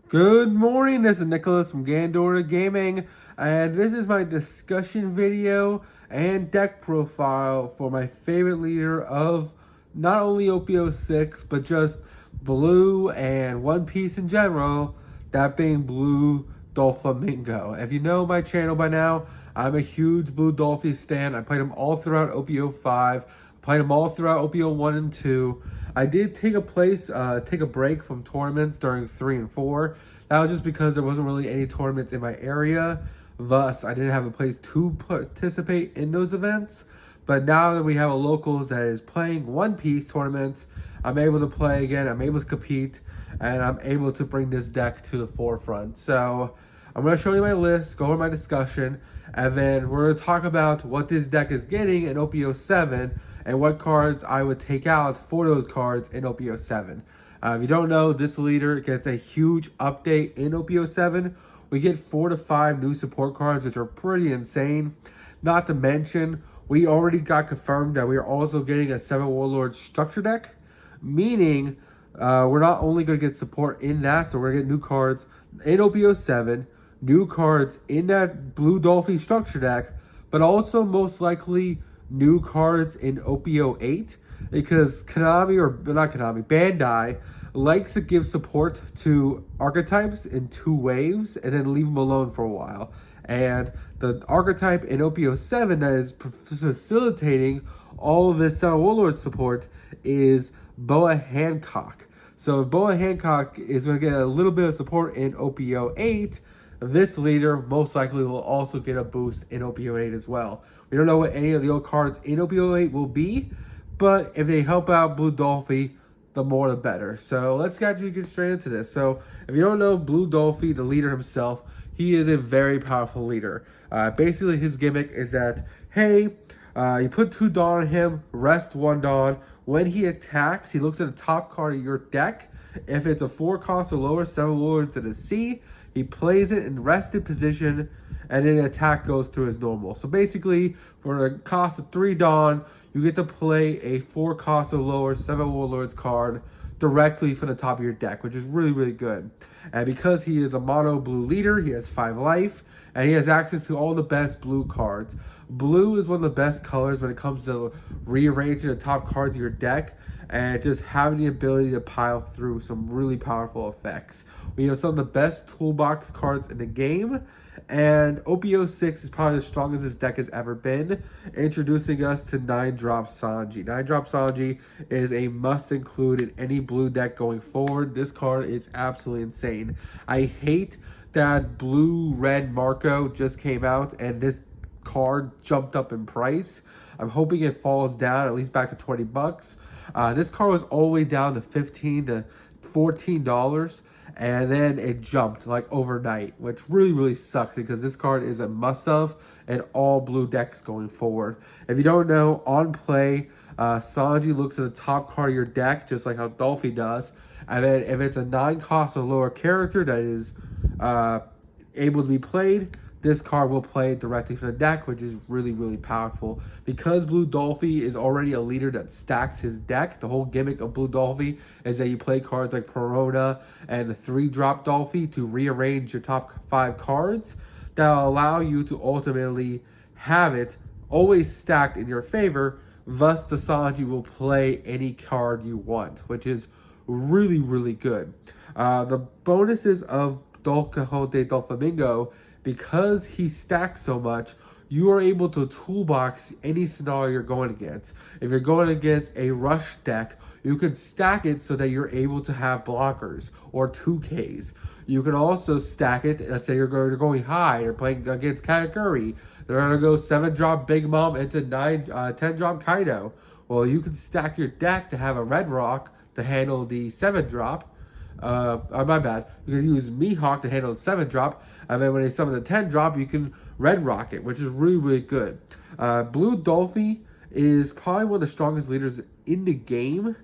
Good morning, this is Nicholas from Gandora Gaming, and this is my discussion video and deck profile for my favorite leader of not only OP06, but just Blue and One Piece in general, that being Blue Doflamingo. If you know my channel by now, I'm a huge Blue Dolphy stan. I played him all throughout OP05, played him all throughout OP01 and 2. I did take a break from tournaments during 3 and 4. That was just because there wasn't really any tournaments in my area. Thus, I didn't have a place to participate in those events. But now that we have a locals that is playing One Piece tournaments, I'm able to play again. I'm able to compete, and I'm able to bring this deck to the forefront. So I'm going to show you my list, go over my discussion, and then we're going to talk about what this deck is getting in OP07 and what cards I would take out for those cards in OP07. If you don't know, this leader gets a huge update in OP07. We get 4 to 5 new support cards, which are pretty insane. Not to mention, we already got confirmed that we are also getting a 7 Warlord structure deck, meaning we're not only going to get support in that, so we're going to get new cards in OP07, new cards in that Blue Dolphy structure deck, but also most likely new cards in OP08, because Bandai likes to give support to archetypes in 2 waves and then leave them alone for a while. And the archetype in OP07 that is facilitating all of this Warlord support is Boa Hancock. So if Boa Hancock is going to get a little bit of support in OP08, this leader most likely will also get a boost in OP08 as well. We don't know what any of the old cards in OP08 will be, but if they help out Blue Dolphy, the more the better. So let's get straight into this. So if you don't know Blue Dolphy, the leader himself, he is a very powerful leader. Basically, his gimmick is that, hey, you put 2 Dawn on him, rest 1 Dawn. When he attacks, he looks at the top card of your deck. If it's a 4 cost or lower, 7 Warlords at a C, he plays it in rested position, and then the attack goes through as normal. So basically, for a cost of 3 Dawn, you get to play a 4 cost or lower 7 Warlords card directly from the top of your deck, which is really, really good. And because he is a mono blue leader, he has 5 life, and he has access to all the best blue cards. Blue is one of the best colors when it comes to rearranging the top cards of your deck and just having the ability to pile through some really powerful effects. We have some of the best toolbox cards in the game, and OP06 is probably the strongest this deck has ever been, introducing us to 9-drop Sanji. 9-drop Sanji is a must include in any blue deck going forward. This card is absolutely insane. I hate that blue-red Marco just came out and this card jumped up in price. I'm hoping it falls down at least back to 20 bucks. This card was all the way down to $15 to $14, and then it jumped like overnight, which really, really sucks because this card is a must-have in all blue decks going forward. If you don't know, on play, Sanji looks at the top card of your deck, just like how Dolphy does, and then if it's a 9 cost or lower character that is able to be played, this card will play directly from the deck, which is really, really powerful. Because Blue Dolphy is already a leader that stacks his deck, the whole gimmick of Blue Dolphy is that you play cards like Perona and the 3-drop Dolphy to rearrange your top 5 cards that will allow you to ultimately have it always stacked in your favor. Thus, the Sanji will play any card you want, which is really, really good. The bonuses of Doflamingo, because he stacks so much, you are able to toolbox any scenario you're going against. If you're going against a rush deck, you can stack it so that you're able to have blockers or 2Ks. You can also stack it, let's say you're going high, you're playing against Katakuri. They're going to go 7-drop Big Mom into 10-drop Kaido. Well, you can stack your deck to have a Red Rock to handle the 7-drop. My bad. You can use Mihawk to handle the 7-drop, and then when they summon the 10-drop, you can Red Rocket, which is really, really good. Blue Dolphy is probably one of the strongest leaders in the game,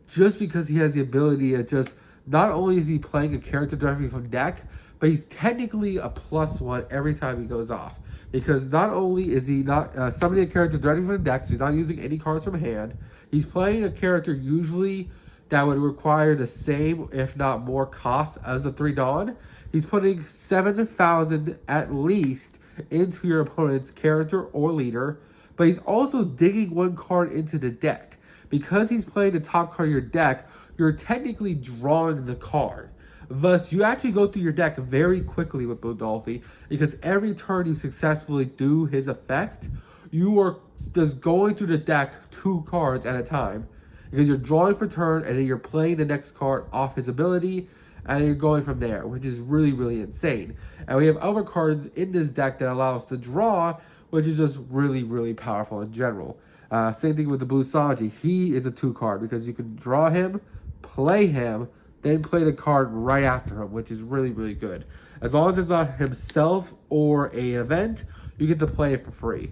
just because he has the ability to just, not only is he playing a character directly from deck, but he's technically a +1 every time he goes off. Because not only is he not summoning a character directly from the deck, so he's not using any cards from hand, he's playing a character usually that would require the same, if not more, cost as the 3 Dawn. He's putting 7,000 at least into your opponent's character or leader, but he's also digging 1 card into the deck. Because he's playing the top card of your deck, you're technically drawing the card. Thus, you actually go through your deck very quickly with Dolphy, because every turn you successfully do his effect, you are just going through the deck 2 cards at a time. Because you're drawing for turn, and then you're playing the next card off his ability, and you're going from there, which is really, really insane. And we have other cards in this deck that allow us to draw, which is just really, really powerful in general. Same thing with the blue Sanji. He is a 2 card, because you can draw him, play him, then play the card right after him, which is really, really good. As long as it's not himself or a event, you get to play it for free.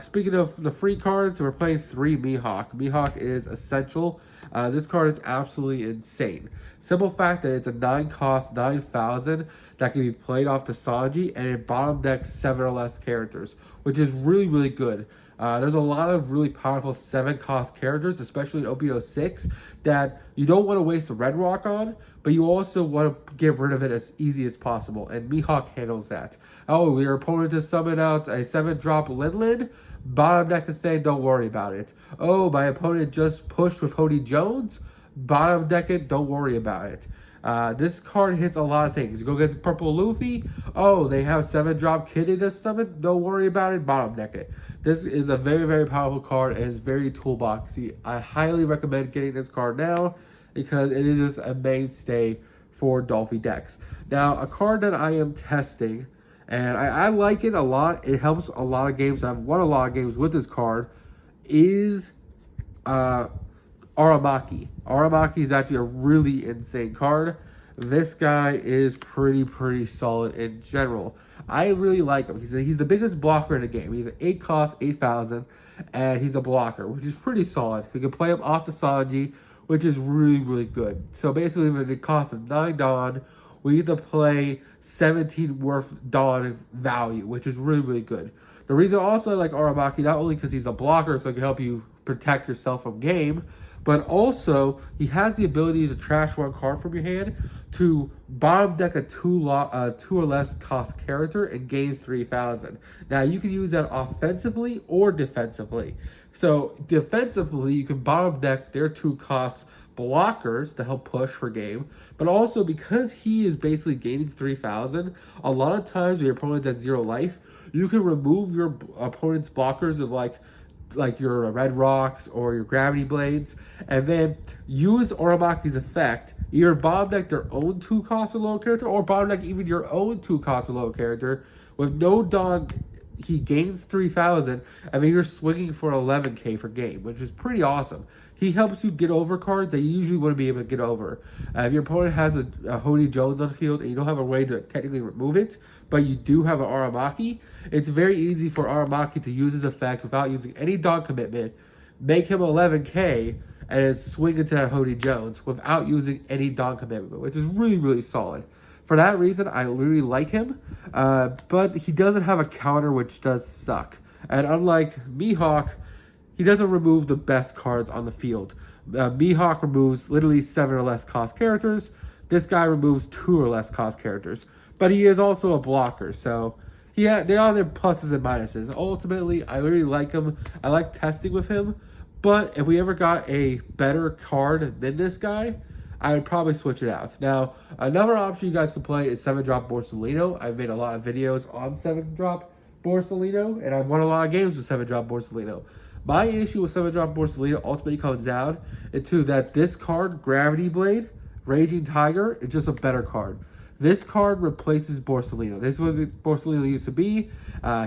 Speaking of the free cards, we're playing 3 Mihawk. Mihawk is essential. This card is absolutely insane. Simple fact that it's a 9 cost, 9,000 that can be played off to Sanji, and it bottom decks 7 or less characters, which is really, really good. There's a lot of really powerful 7 cost characters, especially in OP06, that you don't want to waste a red rock on, but you also want to get rid of it as easy as possible, and Mihawk handles that. Oh, your opponent just summoned out a 7-drop Linlin, bottom deck the thing, don't worry about it. Oh, my opponent just pushed with Hody Jones, bottom deck it, don't worry about it. This card hits a lot of things. You go against Purple Luffy, oh, they have 7-drop Kid in this summon, don't worry about it, bottom deck it. This is a very, very powerful card, and it's very toolboxy. I highly recommend getting this card now, because it is just a mainstay for Dolphy decks. Now, a card that I am testing, and I like it a lot, it helps a lot of games, I've won a lot of games with this card, is Aramaki. Aramaki is actually a really insane card. This guy is pretty solid in general. I really like him. He's the biggest blocker in the game. He's an 8 cost, 8,000, and he's a blocker, which is pretty solid. We can play him off the Sanji, which is really, really good. So basically, with the cost of 9 Dawn, we get to play 17 worth Dawn value, which is really, really good. The reason also I like Aramaki, not only because he's a blocker, so he can help you protect yourself from game, but also he has the ability to trash 1 card from your hand to bottom deck a 2 or less cost character and gain 3,000. Now you can use that offensively or defensively. So defensively, you can bottom deck their 2 cost blockers to help push for game, but also because he is basically gaining 3,000, a lot of times when your opponent's at 0 life, you can remove your opponent's blockers of like your red rocks or your gravity blades, and then use Aramaki's effect, either bottom deck their own 2 cost or lower character, or bottom deck even your own 2 cost or lower character. With no Dawn, he gains 3,000, and then you're swinging for 11k for game, which is pretty awesome. He helps you get over cards that you usually wouldn't be able to get over. If your opponent has a Hody Jones on the field and you don't have a way to technically remove it, but you do have an Aramaki, it's very easy for Aramaki to use his effect without using any Dawn commitment, make him 11k, and then swing into Hody Jones without using any Dawn commitment, which is really, really solid. For that reason, I really like him, but he doesn't have a counter, which does suck. And unlike Mihawk, he doesn't remove the best cards on the field. Mihawk removes literally 7 or less cost characters. This guy removes 2 or less cost characters. But he is also a blocker, so they are their pluses and minuses. Ultimately, I really like him. I like testing with him. But if we ever got a better card than this guy, I would probably switch it out. Now, another option you guys can play is 7-drop Borino. I've made a lot of videos on 7-drop Borino, and I've won a lot of games with 7-drop Borino. My issue with 7-drop Borino ultimately comes down into that this card, Gravity Blade, Raging Tiger, is just a better card. This card replaces Borino. This is what Borino used to be.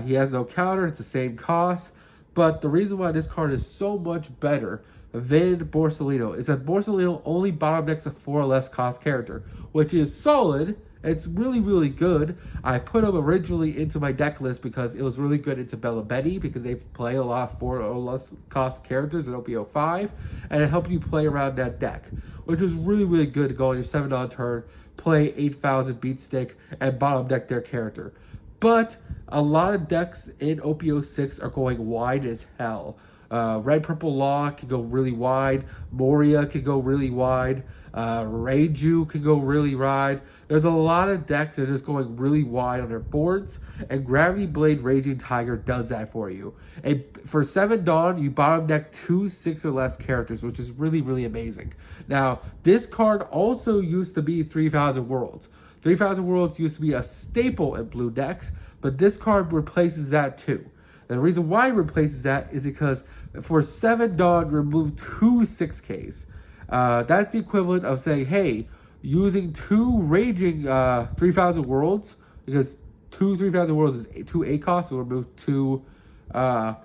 He has no counter. It's the same cost. But the reason why this card is so much better than Borino is that Borino only bottom decks a 4 or less cost character, which is solid. It's really, really good. I put him originally into my deck list because it was really good into Bella Betty, because they play a lot of 4 or less cost characters in OP05, and it helped you play around that deck, which was really, really good to go on your 7 on turn, play 8,000 beat stick, and bottom deck their character. But a lot of decks in OP06 are going wide as hell. Red Purple Law can go really wide. Moria can go really wide. Reiju can go really wide. There's a lot of decks that are just going really wide on their boards, and Gravity Blade Raging Tiger does that for you. And for 7 Dawn, you bottom deck 2 6 or less characters, which is really, really amazing. Now, this card also used to be 3000 Worlds. 3000 Worlds used to be a staple in blue decks, but this card replaces that too. And the reason why it replaces that is because for 7 Dawn, remove 2 6Ks. That's the equivalent of saying, hey, using 2 Raging 3000 Worlds, because 2 3000 Worlds is 2 8 costs, so remove 2 5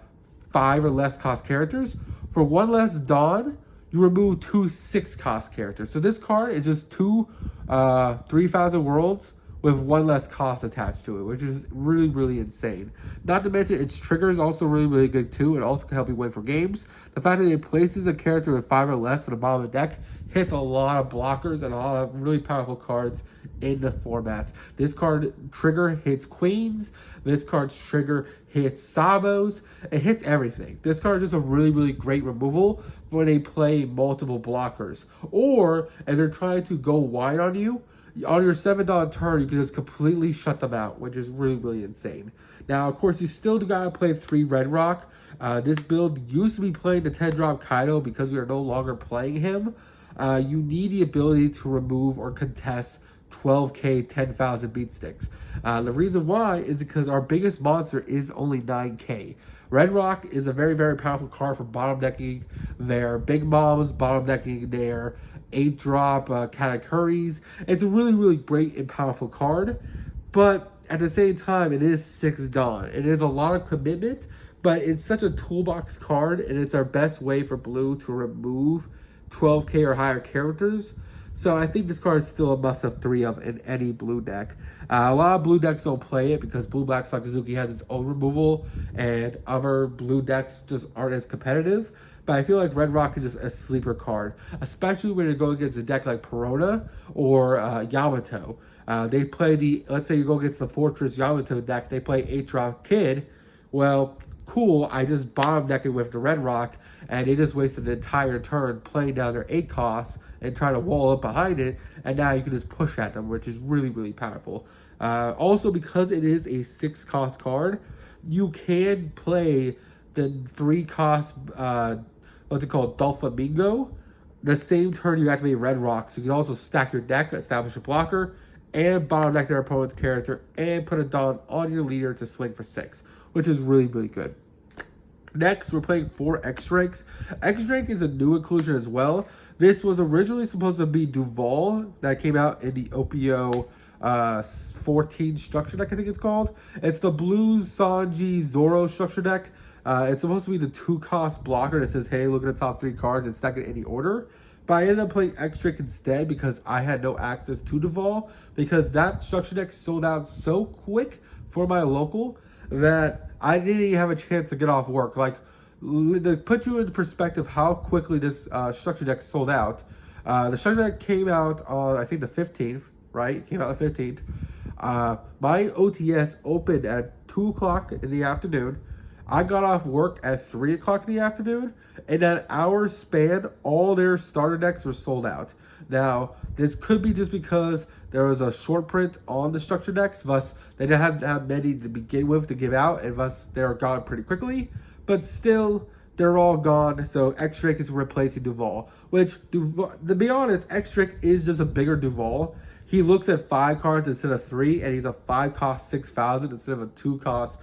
or less cost characters. For 1 less Dawn, you remove 2 6 cost characters. So this card is just 2 3000 Worlds with 1 less cost attached to it, which is really, really insane. Not to mention, its trigger is also really, really good too. It also can help you win for games. The fact that it places a character with 5 or less in the bottom of the deck hits a lot of blockers and a lot of really powerful cards in the format. This card trigger hits queens. This card's trigger hits sabos. It hits everything. This card is just a really, really great removal when they play multiple blockers. Or, if they're trying to go wide on you, on your 7 Dawn turn, you can just completely shut them out, which is really, really insane. Now, of course, you still gotta play 3 Red Rock. This build used to be playing the 10-drop Kaido because we are no longer playing him. You need the ability to remove or contest 12k 10,000 beat sticks. The reason why is because our biggest monster is only 9k. Red Rock is a very, very powerful card for bottom decking their Big Moms, bottom decking their 8-drop Katakuris. It's a really, really great and powerful card, but at the same time, it is 6 Dawn. It is a lot of commitment, but it's such a toolbox card, and it's our best way for blue to remove 12k or higher characters. So I think this card is still a must-have 3 of in any blue deck. A lot of blue decks don't play it because Blue Black Sakazuki has its own removal, and other blue decks just aren't as competitive. But I feel like Red Rock is just a sleeper card, especially when you're going against a deck like Perona or Yamato. They play let's say you go against the Fortress Yamato deck, they play 8-drop Kid. Well, cool, I just bottom deck it with the Red Rock, and they just wasted an entire turn playing down their 8 costs and trying to wall up behind it, and now you can just push at them, which is really, really powerful. Also, because it is a 6-cost card, you can play the 3-cost, what's it called, Doflamingo. The same turn you activate Red Rock, so you can also stack your deck, establish a blocker, and bottom deck their opponent's character, and put a Dawn on your leader to swing for 6, which is really, really good. Next, we're playing 4 X-Drakes. X-Drake is a new inclusion as well. This was originally supposed to be Duval that came out in the OPO 14 structure deck, I think it's called. It's the blue Sanji Zoro structure deck. It's supposed to be the 2-cost blocker that says, hey, look at the top 3 cards and stack it in any order. But I ended up playing X-Drake instead because I had no access to Duval, because that structure deck sold out so quick for my local that I didn't even have a chance to get off work. Like, to put you in perspective how quickly this structure deck sold out, the structure deck came out on, I think, the 15th, right? It came out on the 15th. My OTS opened at 2 o'clock in the afternoon. I got off work at 3 o'clock in the afternoon. In that hour span, all their starter decks were sold out. Now, this could be just because there was a short print on the structure decks, thus they didn't have many to begin with to give out, and thus they were gone pretty quickly. But still, they're all gone, so X-Drake is replacing Duval. Which, to be honest, X-Drake is just a bigger Duval. He looks at 5 cards instead of 3, and he's a 5-cost 6,000 instead of a 2-cost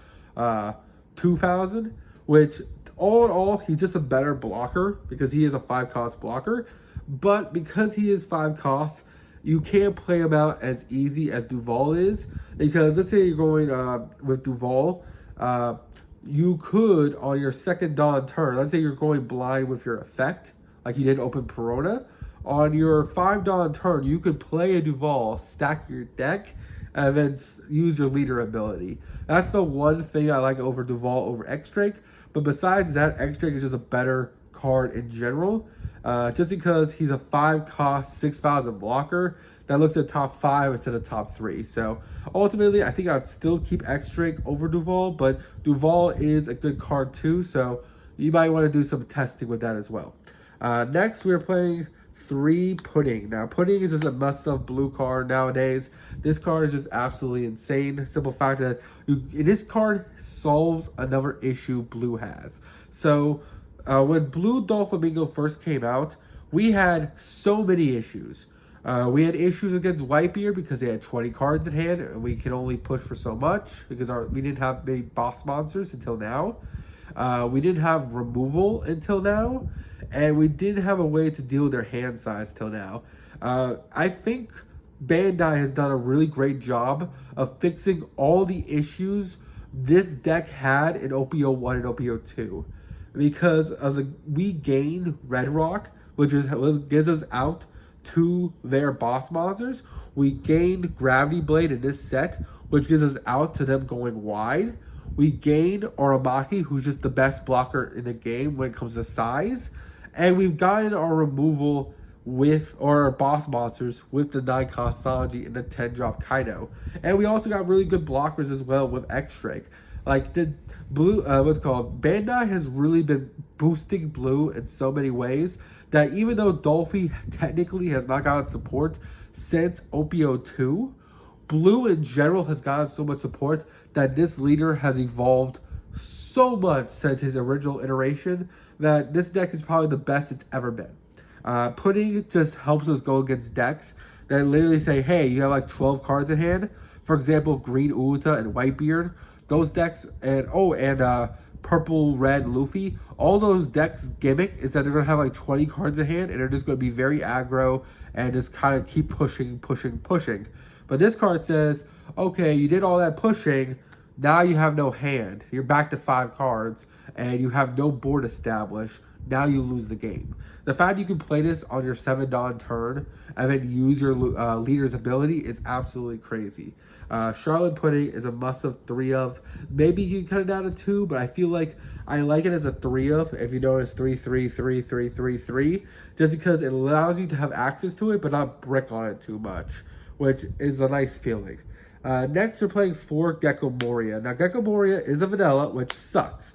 2,000, which all in all, he's just a better blocker because he is a 5-cost blocker. But because he is 5 costs, you can't play him out as easy as Duval is, because let's say you're going with Duval, you could, on your 2nd Dawn turn, let's say you're going blind with your effect, like you did open Perona, on your 5 Dawn turn, you could play a Duval, stack your deck, and then use your leader ability. That's the one thing I like over Duval over X-Drake, but besides that, X-Drake is just a better card in general, just because he's a 5-cost 6,000 blocker that looks at top 5 instead of top 3. So ultimately, I think I'd still keep X-Drake over Duval, but Duval is a good card too. So you might want to do some testing with that as well. Next, we're playing 3 Pudding. Now, Pudding is just a must-have blue card nowadays. This card is just absolutely insane. Simple fact that this card solves another issue blue has. So, when Blue Doflamingo first came out, we had so many issues. We had issues against Whitebeard because they had 20 cards in hand, and we can only push for so much because we didn't have many boss monsters until now. We didn't have removal until now, and we didn't have a way to deal with their hand size till now. I think Bandai has done a really great job of fixing all the issues this deck had in OP01 and OP02. Because we gained Red Rock, which gives us out to their boss monsters. We gained Gravity Blade in this set, which gives us out to them going wide. We gained Aramaki, who's just the best blocker in the game when it comes to size. And we've gotten our removal our boss monsters with the 9-cost Sanji and the 10-drop Kaido. And we also got really good blockers as well with X-Drake. Like the blue, Bandai has really been boosting blue in so many ways that even though Dolphy technically has not gotten support since OP02, blue in general has gotten so much support that this leader has evolved so much since his original iteration that this deck is probably the best it's ever been. Pudding just helps us go against decks that literally say, hey, you have like 12 cards in hand. For example, Green Uta and Whitebeard. Those decks, and Purple Red Luffy, all those decks gimmick is that they're going to have like 20 cards in hand and they're just going to be very aggro and just kind of keep pushing. But this card says, okay, you did all that pushing, now you have no hand. You're back to 5 cards and you have no board established. Now you lose the game. The fact you can play this on your 7 Dawn turn and then use your leader's ability is absolutely crazy. Charlotte Pudding is a must-have 3 of. Maybe you can cut it down to 2, but I feel like I like it as a 3 of. If you notice 3, 3, 3, 3, 3, 3, just because it allows you to have access to it, but not brick on it too much, which is a nice feeling. Next, we're playing 4 Gecko Moria. Now, Gecko Moria is a vanilla, which sucks.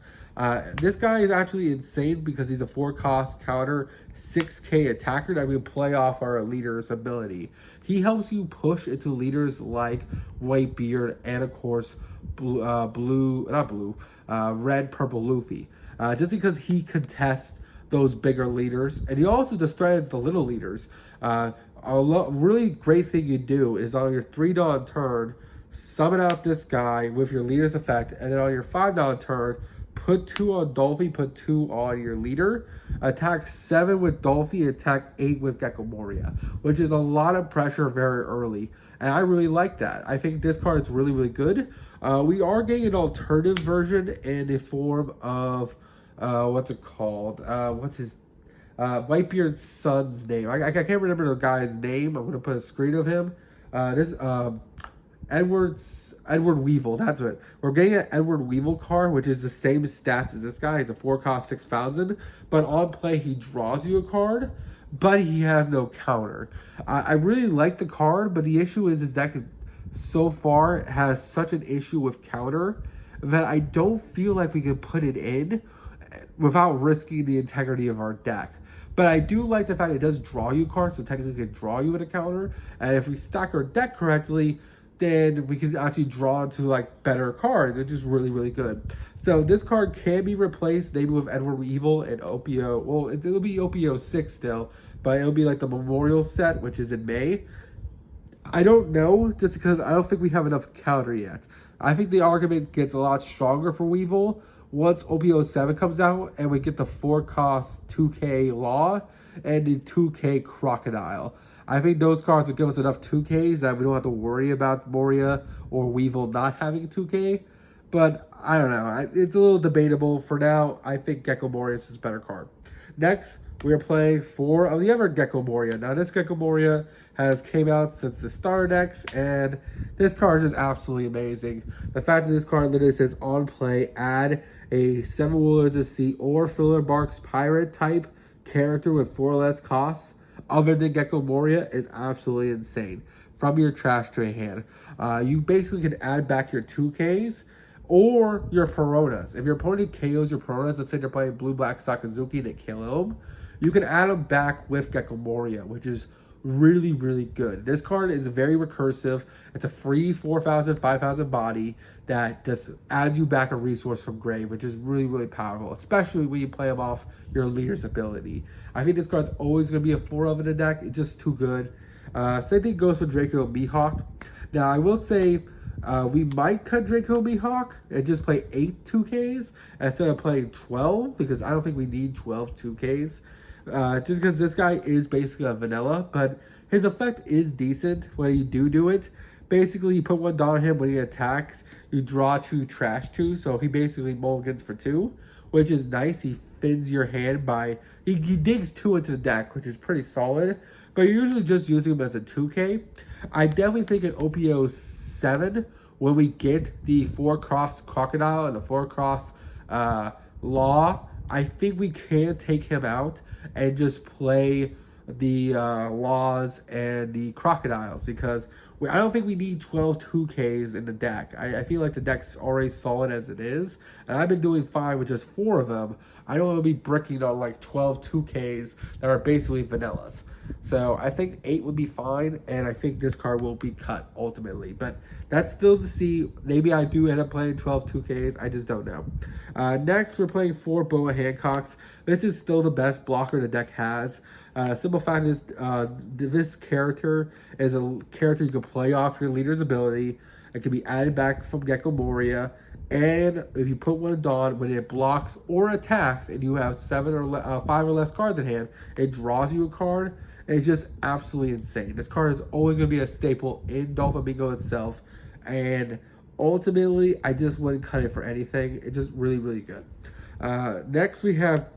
This guy is actually insane because he's a 4-cost counter 6k attacker that we play off our leader's ability. He helps you push into leaders like Whitebeard and of course Red Purple Luffy. Just because he contests those bigger leaders, and he also destroys the little leaders. Really great thing you do is on your 3 Dawn turn, summon out this guy with your leader's effect, and then on your 5 Dawn turn, put 2 on Dolphy, put 2 on your leader, attack 7 with Dolphy, attack 8 with Gecko Moria, which is a lot of pressure very early. And I really like that. I think this card is really, really good. We are getting an alternative version in the form of, what's it called? What's his, Whitebeard's son's name. I can't remember the guy's name. I'm going to put a screen of him. Edward Weevil, that's it. We're getting an Edward Weevil card, which is the same stats as this guy. He's a 4-cost 6,000, but on play he draws you a card, but he has no counter. I really like the card, but the issue is that so far has such an issue with counter that I don't feel like we can put it in without risking the integrity of our deck. But I do like the fact it does draw you cards, so technically it can draw you with a counter, and if we stack our deck correctly, then we can actually draw into like better cards, which is really, really good. So this card can be replaced maybe with Edward Evil and OPO. Well, it'll be OP06 still, but it'll be like the Memorial set, which is in May. I don't know, just because I don't think we have enough counter yet. I think the argument gets a lot stronger for Weevil once OP07 comes out and we get the 4-cost 2k Law and the 2k Crocodile. I think those cards will give us enough 2Ks that we don't have to worry about Moria or Weevil not having 2K. But I don't know. It's a little debatable. For now, I think Gecko Moria is a better card. Next, we are playing 4 of the other Gecko Moria. Now, this Gecko Moria has came out since the starter decks, and this card is absolutely amazing. The fact that this card literally says on play, add a 7 Wooler to Sea or Filler Barks Pirate type character with 4 less costs other than Gecko Moria is absolutely insane. From your trash tray hand, you basically can add back your 2Ks or your Peronas. If your opponent KOs your Peronas, let's say they're playing Blue Black Sakazuki and they kill him, you can add them back with Gecko Moria, which is really, really good. This card is very recursive. It's a free 4,000, 5,000 body that just adds you back a resource from grave, which is really, really powerful, especially when you play them off your leader's ability. I think this card's always going to be a 4 in the deck. It's just too good. Same thing goes for Draco Mihawk. Now, I will say we might cut Draco Mihawk and just play 8 2Ks instead of playing 12, because I don't think we need 12 2Ks. Just because this guy is basically a vanilla, but his effect is decent when you do it. Basically, you put 1 on him when he attacks, you draw 2, trash 2, so he basically mulligans for 2, which is nice. He thins your hand by, he digs 2 into the deck, which is pretty solid, but you're usually just using him as a 2K. I definitely think in OP07, when we get the 4-cross Crocodile and the 4-cross Law, I think we can take him out and just play the Laws and the Crocodiles, because I don't think we need 12 2Ks in the deck. I feel like the deck's already solid as it is, and I've been doing fine with just 4 of them. I don't want to be bricking on like 12 2Ks that are basically vanillas. So I think 8 would be fine, and I think this card will be cut ultimately. But that's still to see. Maybe I do end up playing 12 2Ks. I just don't know. Next, we're playing 4 Boa Hancocks. This is still the best blocker the deck has. Simple fact is, this character is a character you can play off your leader's ability. It can be added back from Gecko Moria. And if you put 1 on, when it blocks or attacks and you have 5 or less cards in hand, it draws you a card. It's just absolutely insane. This card is always going to be a staple in Doflamingo itself. And ultimately, I just wouldn't cut it for anything. It's just really, really good. Next, we have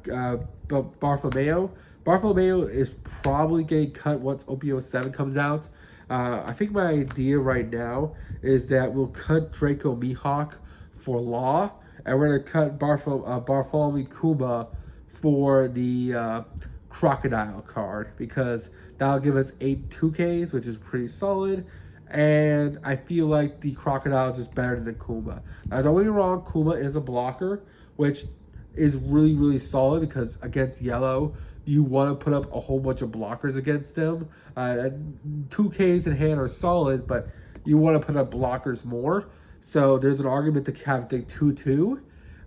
Bartholomew. Bartholomew is probably getting cut once OP07 comes out. I think my idea right now is that we'll cut Draco Mihawk for Law, and we're going to cut Bartholomew Kuma for the Crocodile card, because that'll give us 8 2Ks, which is pretty solid. And I feel like the Crocodile is just better than the Kuma. Now, don't get me wrong, Kuma is a blocker, which is really, really solid, because against yellow, you want to put up a whole bunch of blockers against them. 2Ks in hand are solid, but you want to put up blockers more. So there's an argument to have the 2-2.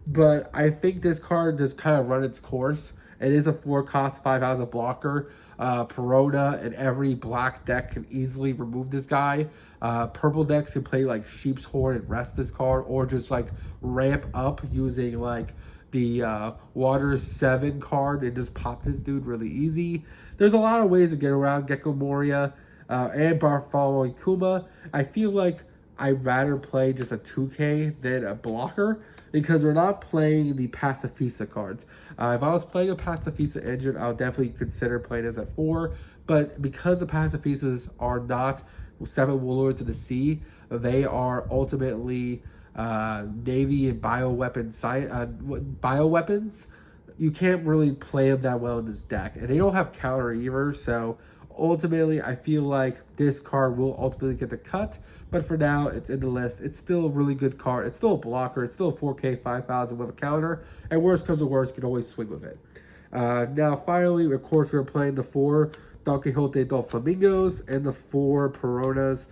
But I think this card just kind of run its course. It is a 4-cost 5,000 blocker. Perona and every black deck can easily remove this guy. Purple decks can play like Sheep's Horn and rest this card, or just like ramp up using like the Water 7 card and just pop this dude really easy. There's a lot of ways to get around Gecko Moria and Bartholomew Kuma. I feel like I'd rather play just a 2K than a blocker, because we're not playing the Pacifista cards. If I was playing a Pacifista engine, I would definitely consider playing this at 4. But because the Pacifistas are not 7 Warlords of the Sea, they are ultimately Navy and bioweapons. You can't really play them that well in this deck. And they don't have counter either, so ultimately, I feel like this card will ultimately get the cut, but for now, it's in the list. It's still a really good card. It's still a blocker. It's still a 4K 5,000 with a counter, and worst comes to worst, you can always swing with it. Now, finally, of course, we're playing the 4 Don Quixote Doflamingos and the 4 Peronas.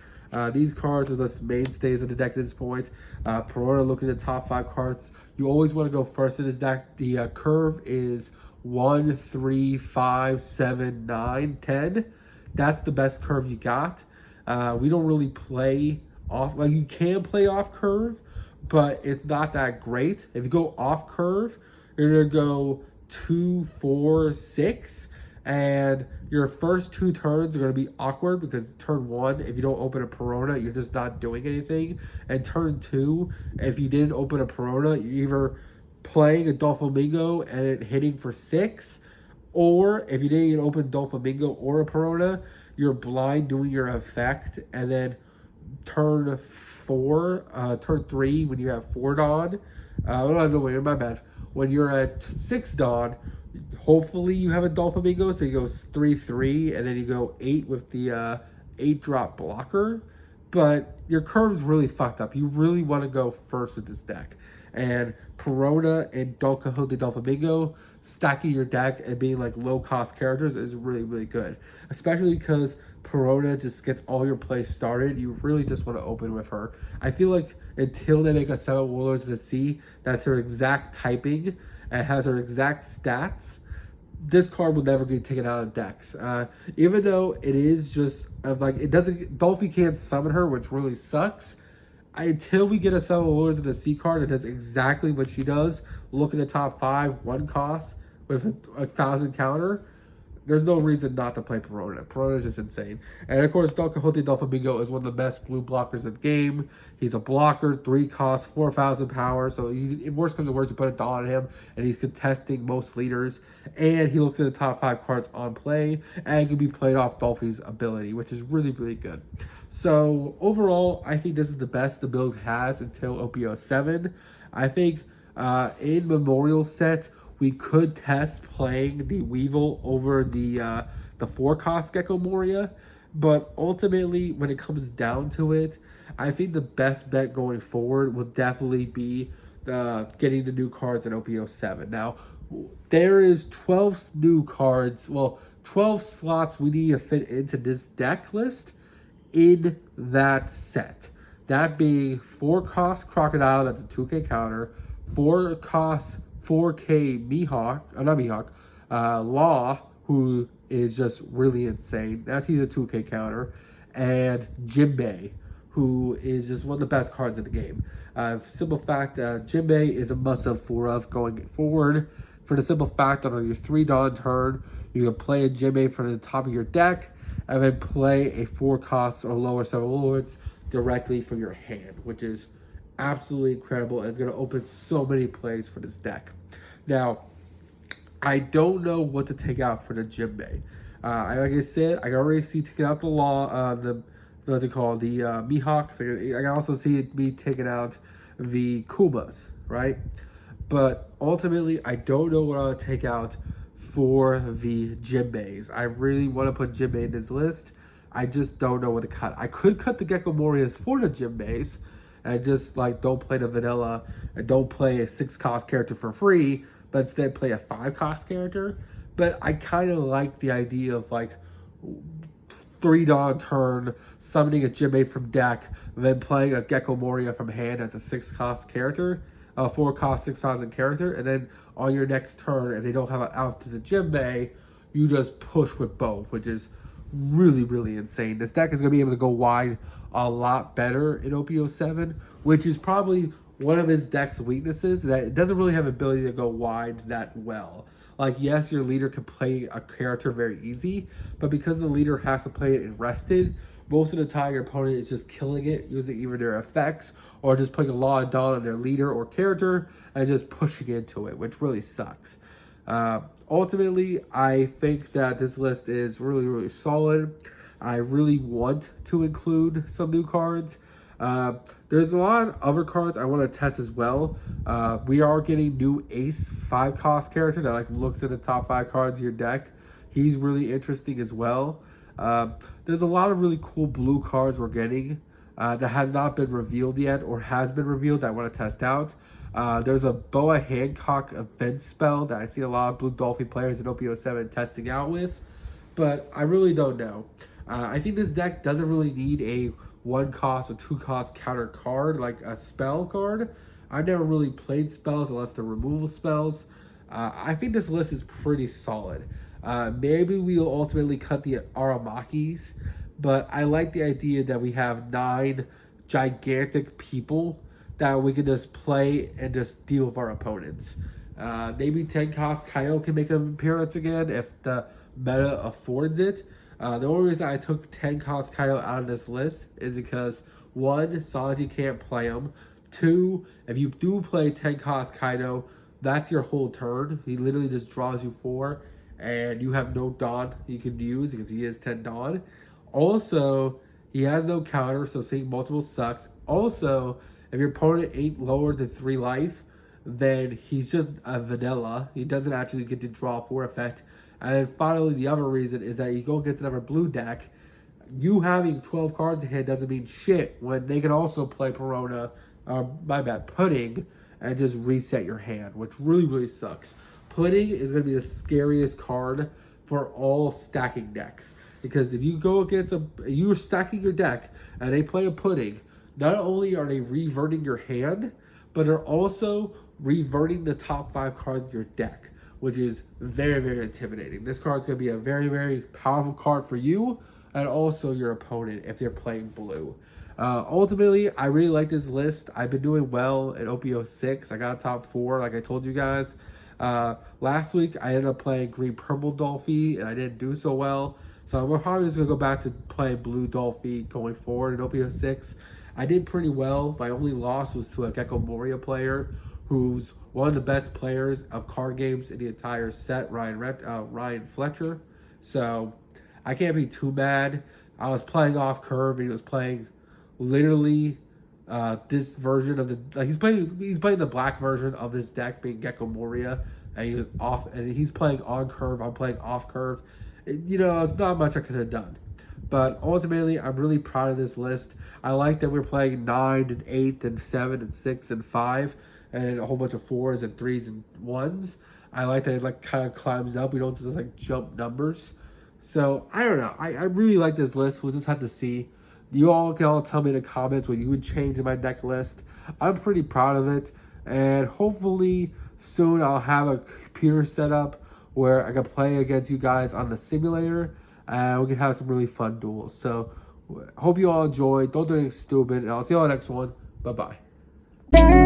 These cards are the mainstays of the deck at this point. Perona looking at the top 5 cards. You always want to go first in this deck. The curve is 1, 3, 5, 7, 9, 10. That's the best curve you got. We don't really play off, like you can play off curve, but it's not that great. If you go off curve, you're gonna go 2, 4, 6, and your first 2 turns are gonna be awkward, because turn 1, if you don't open a Perona, you're just not doing anything. And turn 2, if you didn't open a Perona, you're either playing a Doflamingo and it hitting for 6, or if you didn't even open Doflamingo or a Perona, you're blind doing your effect, and then turn 3, when you have 4 Dawn, my bad. When you're at 6 Dawn, hopefully you have a Doflamingo, so you go 3-3, and then you go 8 with the 8-drop blocker. but your curve's really fucked up. You really want to go first with this deck. And Perona and Don Quixote Doflamingo stacking your deck and being like low cost characters is really, really good. Especially because Perona just gets all your plays started. You really just want to open with her. I feel like until they make a 7 Warlords of the Sea, that's her exact typing and has her exact stats, this card will never get taken out of decks. Even though it is just like it doesn't, Dolphy can't summon her, which really sucks. Until we get a 7 Warlords of the Sea card that does exactly what she does, look in the top 5, 1 cost with a 1,000 counter, there's no reason not to play Perona. Perona is just insane. And of course, Don Quixote Doflamingo is one of the best blue blockers in the game. He's a blocker, 3 cost, 4,000 power. So if worst comes to worst, you put a Dawn on him, and he's contesting most leaders. And he looks at the top 5 cards on play, and can be played off Dolphy's ability, which is really, really good. So overall, I think this is the best the build has until OP07. I think in Memorial set, we could test playing the Weevil over the 4-cost Gecko Moria, but ultimately, when it comes down to it, I think the best bet going forward will definitely be getting the new cards in OP07. Now, there is 12 new cards, well, 12 slots we need to fit into this deck list in that set. That being 4-cost Crocodile, that's a 2K counter, 4-cost 4K Mihawk, not Mihawk, Law, who is just really insane. He's a 2K counter. And Jinbei, who is just one of the best cards in the game. Simple fact, Jinbei is a must-have for going forward. For the simple fact that on your 3 Dawn turn, you can play a Jinbei from the top of your deck, and then play a 4-cost or lower 7 Lords directly from your hand, which is absolutely incredible, and it's going to open so many plays for this deck. Now, I don't know what to take out for the Jinbei. Like I said, I can already see taking out the Law, what's it called, the Mihawks. I can also see me taking out the Kumas, right? But ultimately, I don't know what I'll take out for the Jinbeis. I really want to put Jinbei in this list. I just don't know what to cut. I could cut the Gecko Morias for the Jinbeis, and just like don't play the vanilla and don't play a 6-cost character for free, but instead play a 5-cost character. But I kind of like the idea of like 3 Dawn turn, summoning a Jinbei from deck, then playing a Gecko Moria from hand as a 6-cost character, a 4-cost 6,000 character, and then on your next turn, if they don't have an out to the Jinbei, you just push with both, which is really, really insane. This deck is going to be able to go wide a lot better in OP07, which is probably one of his deck's weaknesses, that it doesn't really have ability to go wide that well. Like, yes, your leader can play a character very easy, but because the leader has to play it in rested, most of the time your opponent is just killing it, using either their effects or just putting a Law and Dawn on their leader or character and just pushing into it, which really sucks. Ultimately, I think that this list is really, really solid. I really want to include some new cards. There's a lot of other cards I want to test as well. We are getting new Ace 5-cost character that like looks at the top 5 cards of your deck. He's really interesting as well. There's a lot of really cool blue cards we're getting that has not been revealed yet or has been revealed that I want to test out. There's a Boa Hancock event spell that I see a lot of blue Dolphin players in OP07 testing out with, but I really don't know. I think this deck doesn't really need a 1-cost or 2-cost counter card, like a spell card. I've never really played spells unless they're removal spells. I think this list is pretty solid. Maybe we'll ultimately cut the Aramakis, but I like the idea that we have 9 gigantic people that we can just play and just deal with our opponents. Maybe 10-cost Kaido can make an appearance again if the meta affords it. The only reason I took 10-cost Kaido out of this list is because 1, Sanji can't play him. 2, if you do play 10-cost Kaido, that's your whole turn. He literally just draws you 4, and you have no Dawn you can use because he is 10 Dawn. Also, he has no counter, so seeing multiple sucks. Also, if your opponent ain't lower than 3 life, then he's just a vanilla. He doesn't actually get to draw 4 effect. And then finally, the other reason is that you go against another blue deck. you having 12 cards in hand doesn't mean shit when they can also play Perona, Pudding, and just reset your hand, which really, really sucks. Pudding is going to be the scariest card for all stacking decks. Because if you go against you're stacking your deck and they play a Pudding, not only are they reverting your hand, but they're also reverting the top 5 cards of your deck, which is very, very intimidating. This card's going to be a very, very powerful card for you and also your opponent if they're playing blue. Ultimately, I really like this list. I've been doing well in OP06. I got a top 4, like I told you guys. Last week, I ended up playing green purple Dolphy, and I didn't do so well. So we're probably just going to go back to playing blue Dolphy going forward in OP06. I did pretty well. My only loss was to a Gecko Moria player who's one of the best players of card games in the entire set, Ryan Fletcher. So I can't be too mad. I was playing off curve, and he was playing literally this version of he's playing the black version of this deck, being Gecko Moria, and he was off, and he's playing on curve. I'm playing off curve. It's not much I could have done. But ultimately, I'm really proud of this list. I like that we're playing 9 and 8 and 7 and 6 and 5 and a whole bunch of 4s and 3s and 1s. I like that it kind of climbs up. We don't just jump numbers. So I don't know. I really like this list. We'll just have to see. You all can all tell me in the comments what you would change in my deck list. I'm pretty proud of it. And hopefully soon I'll have a computer set up where I can play against you guys on the simulator. And we can have some really fun duels. So hope you all enjoyed. Don't do anything stupid. And I'll see you on the next one. Bye-bye.